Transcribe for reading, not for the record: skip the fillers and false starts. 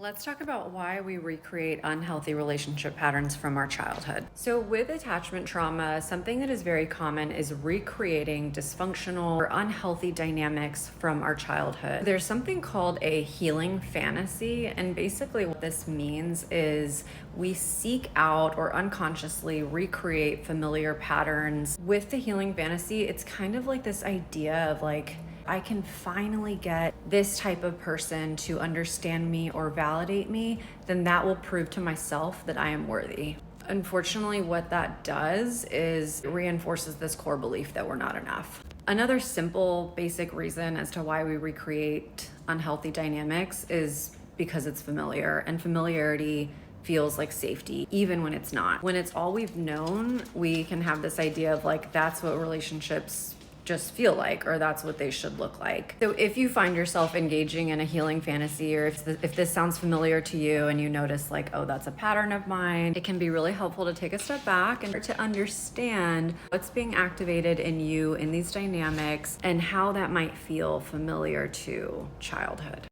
Let's talk about why we recreate unhealthy relationship patterns from our childhood. So, with attachment trauma, something that is very common is recreating dysfunctional or unhealthy dynamics from our childhood. There's something called a healing fantasy, and basically, what this means is we seek out or unconsciously recreate familiar patterns. With the healing fantasy, it's kind of like this idea of I can finally get this type of person to understand me or validate me, then that will prove to myself that I am worthy. Unfortunately, what that does is it reinforces this core belief that we're not enough. Another simple, basic reason as to why we recreate unhealthy dynamics is because it's familiar, and familiarity feels like safety, even when it's not. When it's all we've known, we can have this idea of that's what relationships just feel like, or that's what they should look like. So if you find yourself engaging in a healing fantasy, or if this sounds familiar to you and you notice oh, that's a pattern of mine, it can be really helpful to take a step back and to understand what's being activated in you in these dynamics and how that might feel familiar to childhood.